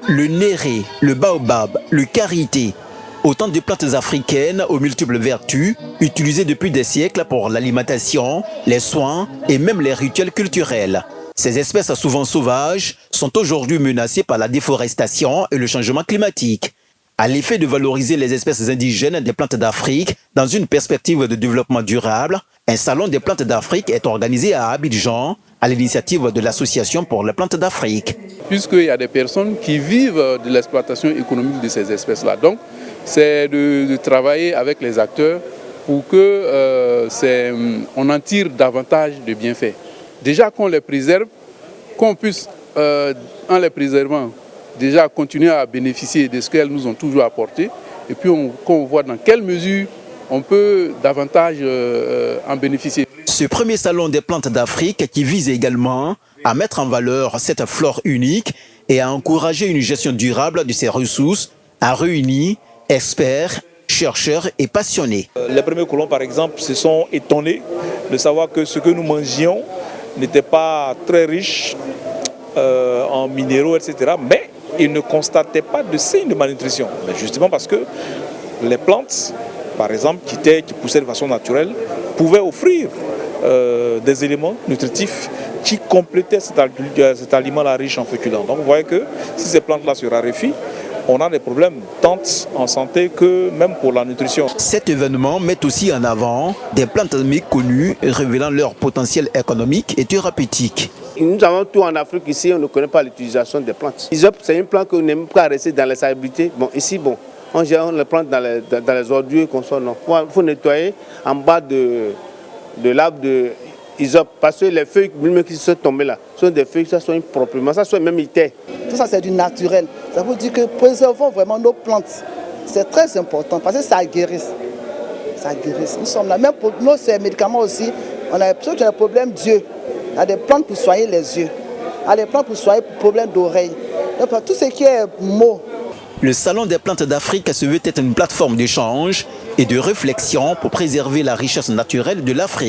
le néré, le baobab, le karité. Autant de plantes africaines aux multiples vertus, utilisées depuis des siècles pour l'alimentation, les soins et même les rituels culturels. Ces espèces souvent sauvages sont aujourd'hui menacées par la déforestation et le changement climatique. À l'effet de valoriser les espèces indigènes des plantes d'Afrique dans une perspective de développement durable, un salon des plantes d'Afrique est organisé à Abidjan à l'initiative de l'Association pour les plantes d'Afrique. Puisqu'il y a des personnes qui vivent de l'exploitation économique de ces espèces-là. Donc, c'est de travailler avec les acteurs pour que on en tire davantage de bienfaits. Déjà qu'on les préserve, qu'on puisse, en les préservant, déjà continuer à bénéficier de ce qu'elles nous ont toujours apporté. Et puis qu'on voit dans quelle mesure on peut davantage en bénéficier. Ce premier salon des plantes d'Afrique qui vise également à mettre en valeur cette flore unique et à encourager une gestion durable de ces ressources a réuni experts, chercheurs et passionnés. Les premiers colons, par exemple, se sont étonnés de savoir que ce que nous mangions n'était pas très riche en minéraux, etc. Mais ils ne constataient pas de signes de malnutrition. Mais justement parce que les plantes, par exemple, qui poussaient de façon naturelle, pouvaient offrir des éléments nutritifs qui complétaient cet aliment-là riche en féculents. Donc vous voyez que si ces plantes-là se raréfient, on a des problèmes tant en santé que même pour la nutrition. Cet événement met aussi en avant des plantes méconnues révélant leur potentiel économique et thérapeutique. Nous avons tout en Afrique ici, on ne connaît pas l'utilisation des plantes. L'Isop, c'est une plante qu'on n'aime pas rester dans la salubrité. Bon, ici, on les plante dans les ordures qu'on sort. Il faut nettoyer en bas de l'arbre de Isop, parce que les feuilles qui sont tombées là sont des feuilles qui sont proprement, ça soit même ité. Tout ça c'est du naturel. Ça veut dire que préservons vraiment nos plantes. C'est très important parce que ça guérit. Ça guérit. Nous sommes là. Même pour nos médicaments aussi, on a l'impression qu'il y a des problèmes d'yeux. Il y a des plantes pour soigner les yeux. Il y a des plantes pour soigner les problèmes d'oreille. Donc tout ce qui est mot. Le Salon des plantes d'Afrique se veut être une plateforme d'échange et de réflexion pour préserver la richesse naturelle de l'Afrique.